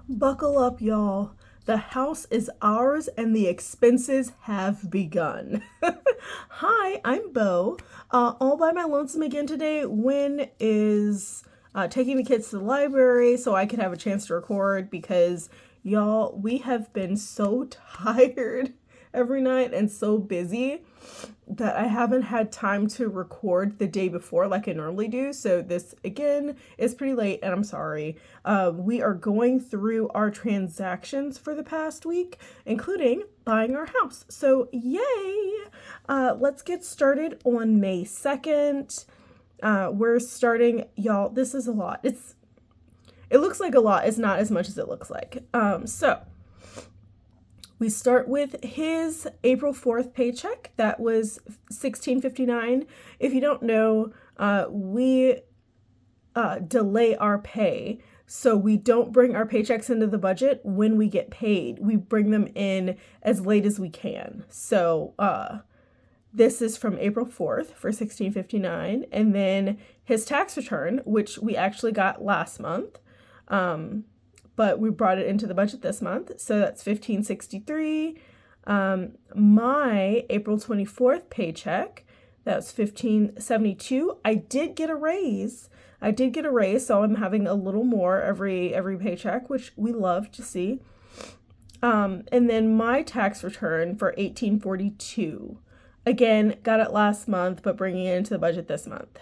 Buckle up, y'all. The house is ours and the expenses have begun. Hi, I'm Bo. All by my lonesome again today. Win is taking the kids to the library so I could have a chance to record because, y'all, we have been so tired every night and so busy that I haven't had time to record the day before like I normally do. So this again is pretty late and I'm sorry. We are going through our transactions for the past week, including buying our house. So yay! Let's get started on May 2nd. We're starting, y'all, this is a lot. It looks like a lot. It's not as much as it looks like. So we start with his April 4th paycheck. That was $16.59. If you don't know, we delay our pay. So we don't bring our paychecks into the budget when we get paid. We bring them in as late as we can. So this is from April 4th for $16.59. And then his tax return, which we actually got last month, but we brought it into the budget this month. So that's $15.63. My April 24th paycheck, that was $15.72. I did get a raise. So I'm having a little more every paycheck, which we love to see. And then my tax return for $18.42. Again, got it last month, but bringing it into the budget this month.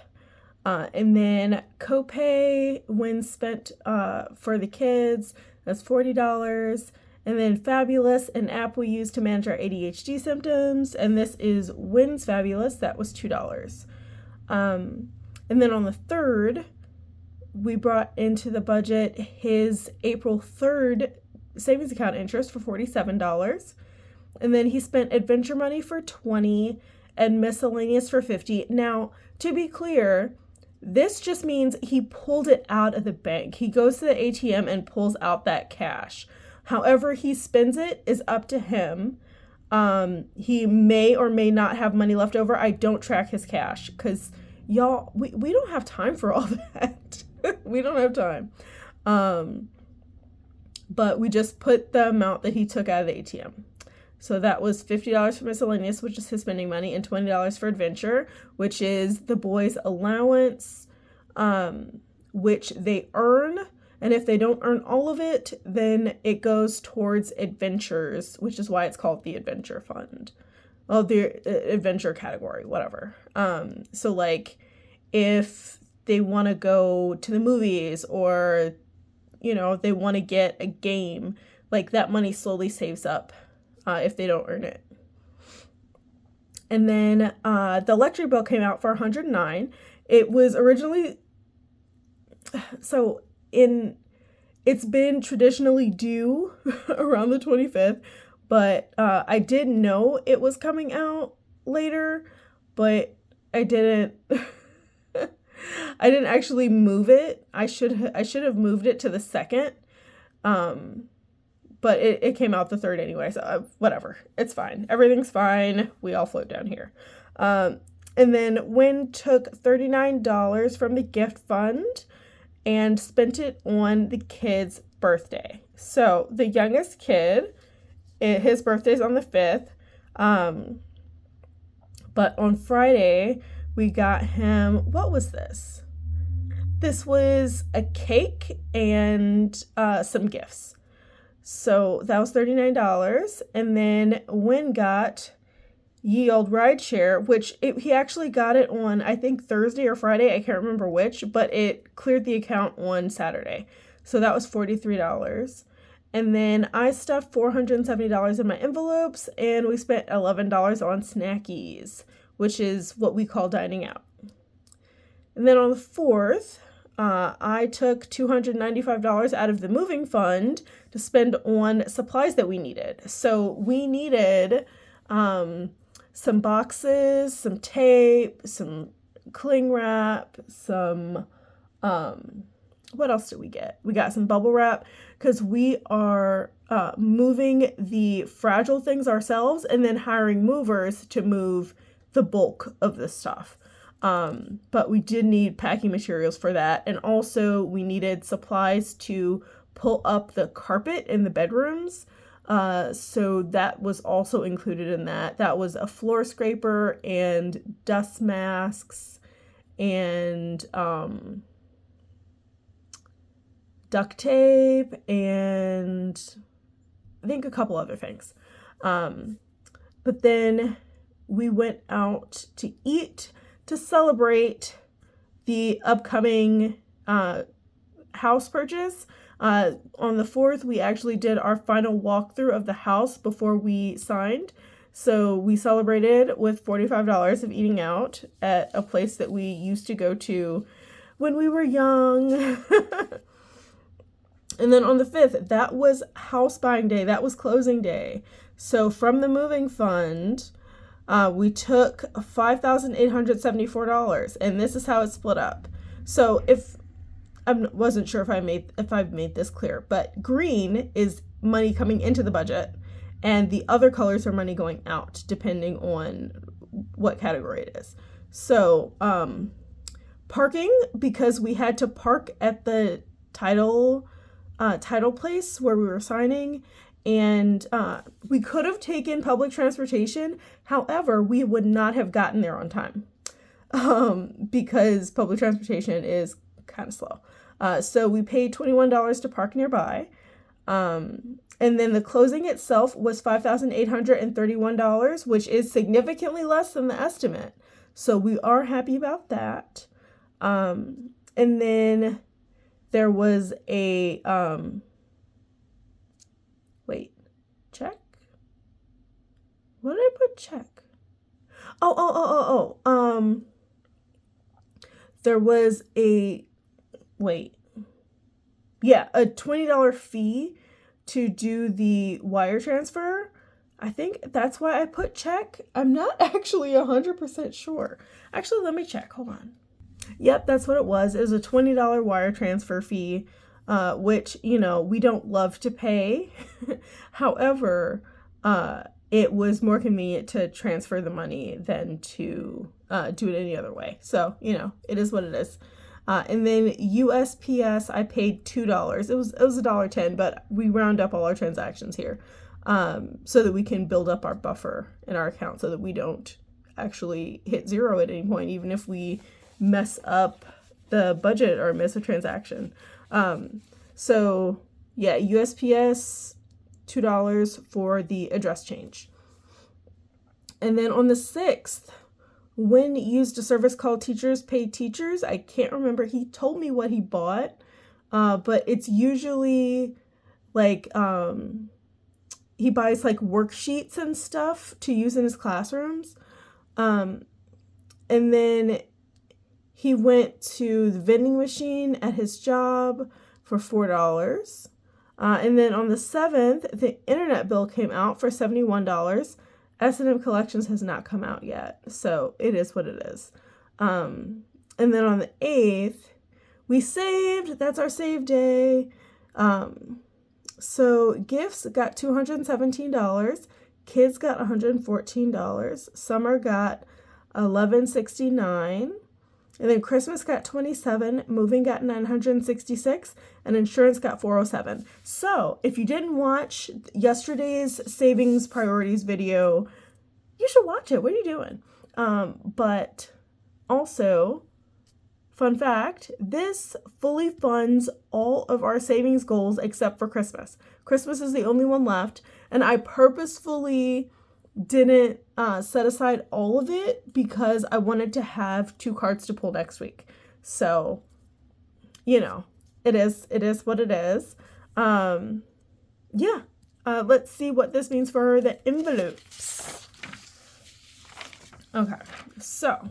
And then copay when spent for the kids, that's $40. And then Fabulous, an app we use to manage our ADHD symptoms. And this is Wins Fabulous, that was $2. And then on the 3rd, we brought into the budget his April 3rd savings account interest for $47. And then he spent adventure money for $20 and miscellaneous for $50. Now, to be clear, this just means he pulled it out of the bank. He goes to the ATM and pulls out that cash. However he spends it is up to him. He may or may not have money left over. I don't track his cash because, y'all, we don't have time for all that. We don't have time. But we just put the amount that he took out of the ATM. So that was $50 for miscellaneous, which is his spending money, and $20 for adventure, which is the boys' allowance, which they earn. And if they don't earn all of it, then it goes towards adventures, which is why it's called the adventure fund. Well, the adventure category, whatever. So like if they want to go to the movies or, they want to get a game, like that money slowly saves up. If they don't earn it. And then the electric bill came out for $109. It was originally, it's been traditionally due around the 25th, but I did know it was coming out later, but I didn't actually move it. I should have moved it to the 2nd. But it came out the 3rd anyway, so whatever. It's fine. Everything's fine. We all float down here. And then Win took $39 from the gift fund and spent it on the kid's birthday. So the youngest kid, his birthday's on the 5th. But on Friday, we got him, what was this? This was a cake and some gifts. So that was $39. And then Win got Ye Olde Rideshare, which he actually got it on, I think, Thursday or Friday. I can't remember which, but it cleared the account on Saturday. So that was $43. And then I stuffed $470 in my envelopes, and we spent $11 on snackies, which is what we call dining out. And then on the 4th, I took $295 out of the moving fund to spend on supplies that we needed. So we needed some boxes, some tape, some cling wrap, some, what else did we get? We got some bubble wrap because we are moving the fragile things ourselves and then hiring movers to move the bulk of the stuff. But we did need packing materials for that. And also we needed supplies to pull up the carpet in the bedrooms. So that was also included in that. That was a floor scraper and dust masks and duct tape and I think a couple other things. But then we went out to eat to celebrate the upcoming house purchase. On the 4th, we actually did our final walkthrough of the house before we signed. So we celebrated with $45 of eating out at a place that we used to go to when we were young. And then on the 5th, that was house buying day. That was closing day. So from the moving fund, we took $5,874, and this is how it's split up. So if I wasn't sure if I've made this clear, but green is money coming into the budget, and the other colors are money going out, depending on what category it is. So parking, because we had to park at the title place where we were signing, and we could have taken public transportation. However, we would not have gotten there on time because public transportation is kind of slow. So we paid $21 to park nearby. And then the closing itself was $5,831, which is significantly less than the estimate. So we are happy about that. And then there was a, check? What did I put check? There was a $20 fee to do the wire transfer. I think that's why I put check. I'm not actually 100% sure. Actually, let me check. Hold on. Yep, that's what it was. It was a $20 wire transfer fee, which, we don't love to pay. However, it was more convenient to transfer the money than to do it any other way. So, it is what it is. And then USPS, I paid $2. It was $1.10, but we round up all our transactions here so that we can build up our buffer in our account so that we don't actually hit zero at any point, even if we mess up the budget or miss a transaction. So yeah, USPS, $2 for the address change. And then on the 6th, Wynn used a service called Teachers Pay Teachers. I can't remember. He told me what he bought, but it's usually like he buys like worksheets and stuff to use in his classrooms. And then he went to the vending machine at his job for $4. And then on the 7th, the internet bill came out for $71. S&M Collections has not come out yet, so it is what it is. And then on the 8th, we saved. That's our save day. So gifts got $217. Kids got $114. Summer got $1169. And then Christmas got $27, moving got $966, and insurance got $407. So if you didn't watch yesterday's savings priorities video, you should watch it. What are you doing? But also, fun fact, this fully funds all of our savings goals except for Christmas. Christmas is the only one left, and I purposefully didn't set aside all of it because I wanted to have 2 cards to pull next week. So, it is what it is. Let's see what this means for the envelopes. Okay, so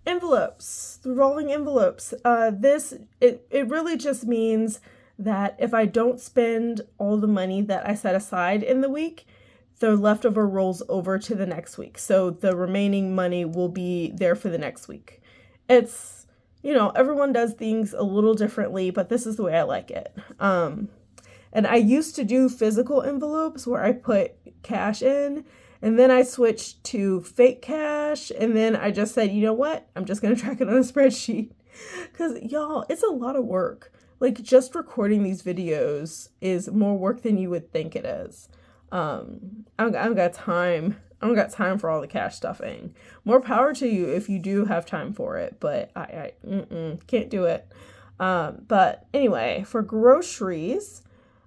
envelopes, the rolling envelopes. It really just means that if I don't spend all the money that I set aside in the week, the leftover rolls over to the next week. So the remaining money will be there for the next week. It's, everyone does things a little differently, but this is the way I like it. And I used to do physical envelopes where I put cash in, and then I switched to fake cash. And then I just said, you know what? I'm just going to track it on a spreadsheet because y'all, it's a lot of work. like just recording these videos is more work than you would think it is. I don't got time. I don't got time for all the cash stuffing. More power to you if you do have time for it, but I can't do it. But anyway, for groceries,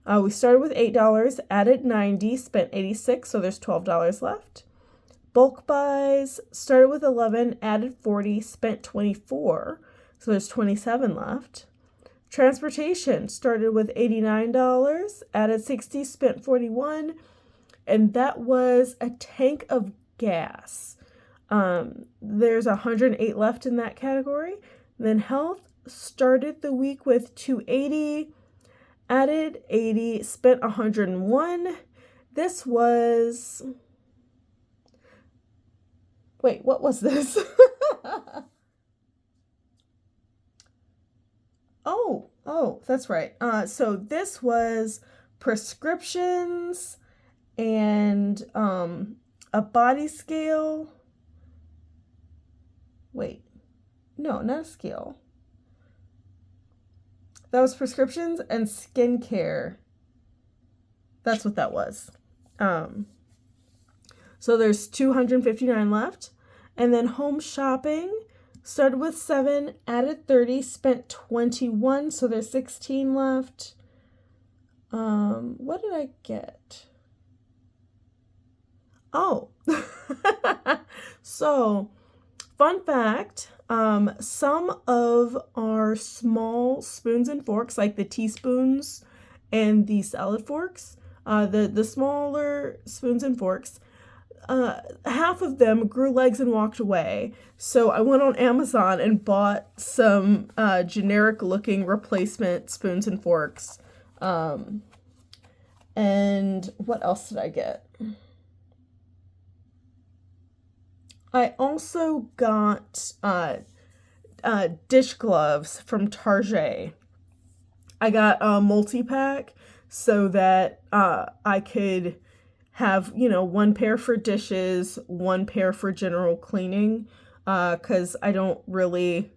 we started with $8, added $90, spent $86, so there's $12 left. Bulk buys started with $11, added $40, spent $24, so there's $27 left. Transportation started with $89, added $60, spent $41, and that was a tank of gas. There's 108 left in that category. Then health started the week with $280, added $80, spent $101. This was... Wait, what was this? Oh, that's right. So this was prescriptions and a body scale. Wait, no, not a scale. That was prescriptions and skincare. That's what that was. So there's 259 left. And then home shopping started with 7, added 30, spent 21, so there's 16 left. What did I get? Oh, so fun fact, some of our small spoons and forks, like the teaspoons and the salad forks, the smaller spoons and forks, half of them grew legs and walked away. So I went on Amazon and bought some generic looking replacement spoons and forks. And what else did I get? I also got dish gloves from Target. I got a multi-pack so that I could have, one pair for dishes, one pair for general cleaning, because I don't really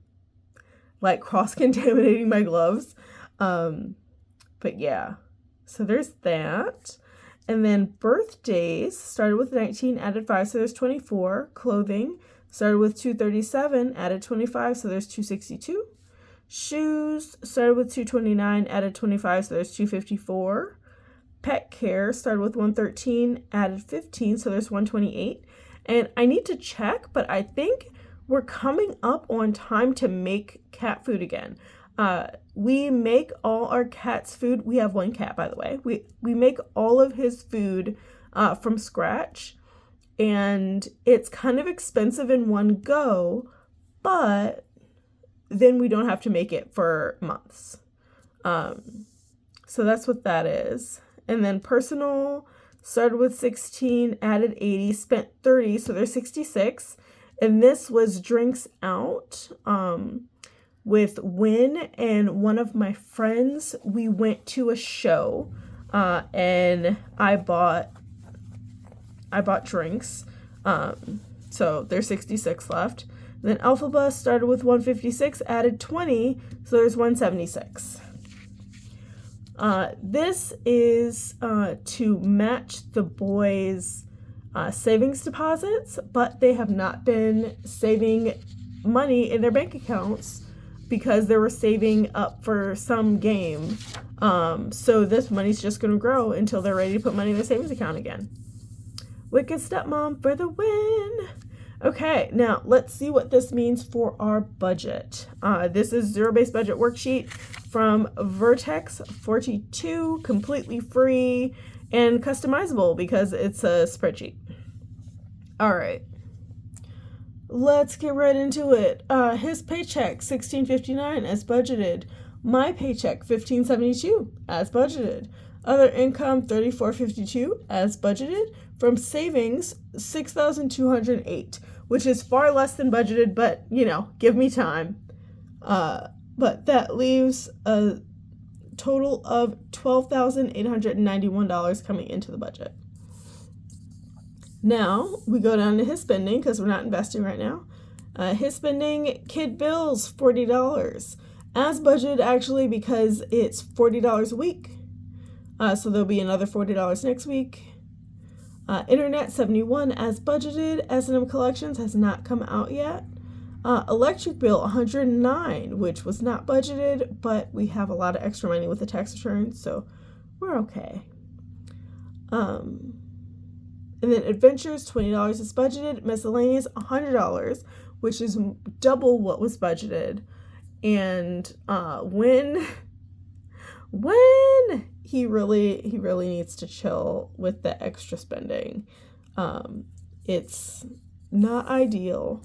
like cross-contaminating my gloves. But yeah, so there's that. And then birthdays started with 19, added 5, so there's 24. Clothing started with 237, added 25, so there's 262. Shoes started with 229, added 25, so there's 254. Pet care started with 113, added 15, so there's 128. And I need to check, but I think we're coming up on time to make cat food again. We make all our cat's food. We have one cat, by the way. We make all of his food from scratch, and it's kind of expensive in one go, but then we don't have to make it for months. So that's what that is. And then personal started with 16, added 80, spent 30, so there's 66. And this was drinks out. With Win and one of my friends. We went to a show, and I bought drinks. So there's 66 left. And then Elphaba started with 156, added 20, so there's 176. This is to match the boys' savings deposits, but they have not been saving money in their bank accounts because they were saving up for some game. So this money's just going to grow until they're ready to put money in their savings account again. Wicked Stepmom for the win. Okay, now let's see what this means for our budget. This is Zero-Based Budget Worksheet from Vertex 42, completely free and customizable because it's a spreadsheet. All right. Let's get right into it. His paycheck, $1,659 as budgeted. My paycheck, $1,572 as budgeted. Other income, $3,452 as budgeted. From savings, $6,208, which is far less than budgeted, but give me time. But that leaves a total of $12,891 coming into the budget. Now, we go down to his spending because we're not investing right now. His spending, kid bills, $40. as budgeted actually, because it's $40 a week. So there'll be another $40 next week. Internet 71 as budgeted. S&M Collections has not come out yet. Electric bill 109, which was not budgeted, but we have a lot of extra money with the tax returns, so we're okay. And then Adventures $20 is budgeted. Miscellaneous $100, which is double what was budgeted. And when he really needs to chill with the extra spending. It's not ideal.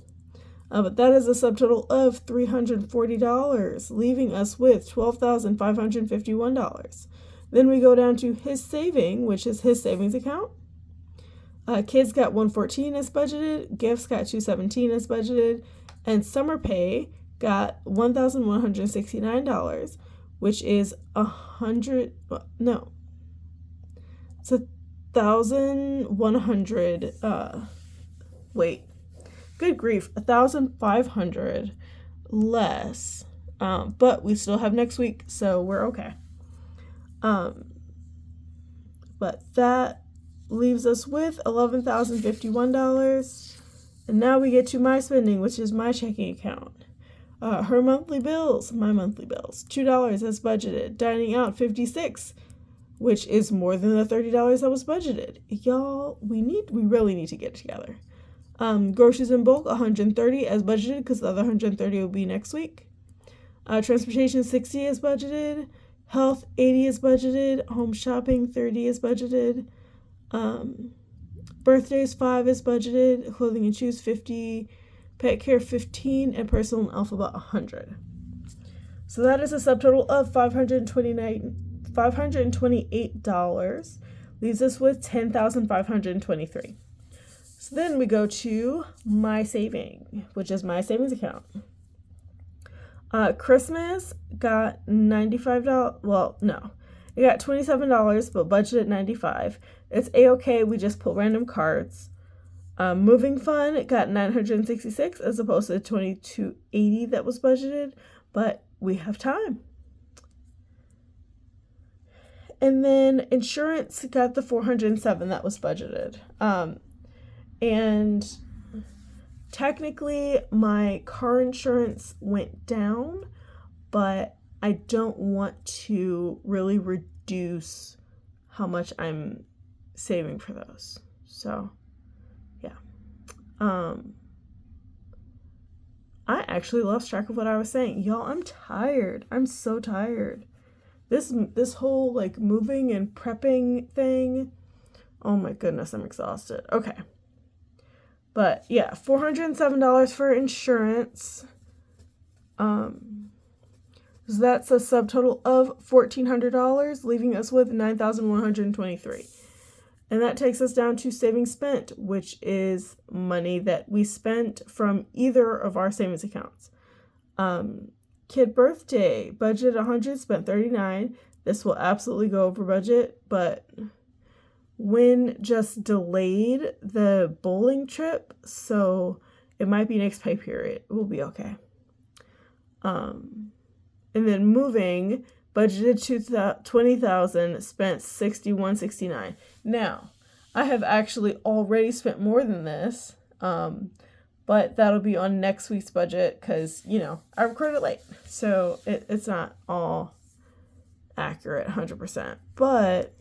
But that is a subtotal of $340, leaving us with $12,551. Then we go down to his saving, which is his savings account. Kids got $114 as budgeted, gifts got $217 as budgeted, and summer pay got $1,169, which is it's 1,100. Good grief, 1,500 less. But we still have next week, so we're okay. But that leaves us with $11,051. And now we get to my spending, which is my checking account. Her monthly bills, my monthly bills, $2 as budgeted. Dining out, $56, which is more than the $30 that was budgeted. Y'all, we really need to get together. Groceries in bulk, $130 as budgeted, because the other $130 will be next week. Transportation, $60 as budgeted. Health, $80 as budgeted. Home shopping, $30 as budgeted. Birthdays, $5 as budgeted. Clothing and shoes, $50. Pet care, $15. And personal and alphabet, $100. So that is a subtotal of $528. Leaves us with $10,523. So then we go to my saving, which is my savings account. Christmas got $95. Well, no. It got $27, but budgeted $95. It's A-okay. We just pull random cards. Moving fund got $966 as opposed to the $2280 that was budgeted, but we have time. And then insurance got the $407 that was budgeted. And technically my car insurance went down, but I don't want to really reduce how much I'm saving for those. So, yeah. I actually lost track of what I was saying. Y'all, I'm tired. I'm so tired. This whole like moving and prepping thing. Oh my goodness, I'm exhausted. Okay. But yeah, $407 for insurance. So that's a subtotal of $1,400, leaving us with $9,123. And that takes us down to savings spent, which is money that we spent from either of our savings accounts. Kid birthday, budget $100, spent $39. This will absolutely go over budget, but Win just delayed the bowling trip, so it might be next pay period. We'll be okay. And then moving, budgeted $20,000, spent $61.69. Now, I have actually already spent more than this, but that'll be on next week's budget because, I recorded late, so it's not all accurate 100%. But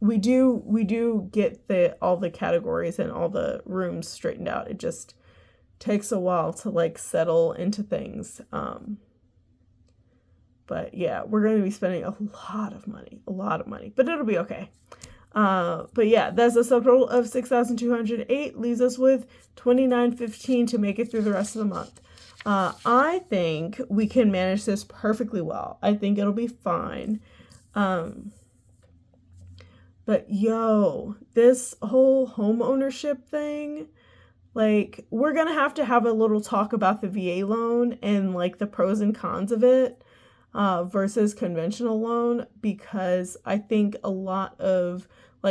we do get all the categories and all the rooms straightened out. It just takes a while to settle into things. But yeah, we're going to be spending a lot of money, but it'll be okay. But yeah, that's a subtotal of $6,208, leaves us with $2,915 to make it through the rest of the month. I think we can manage this perfectly well. I think it'll be fine. But this whole home ownership thing, we're going to have a little talk about the VA loan and the pros and cons of it versus conventional loan, because I think a lot of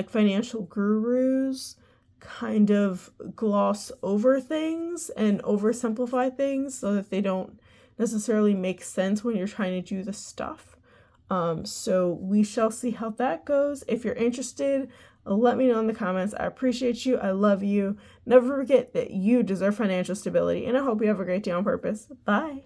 financial gurus kind of gloss over things and oversimplify things so that they don't necessarily make sense when you're trying to do the stuff. So we shall see how that goes. If you're interested, let me know in the comments. I appreciate you. I love you. Never forget that you deserve financial stability, and I hope you have a great day on purpose. Bye.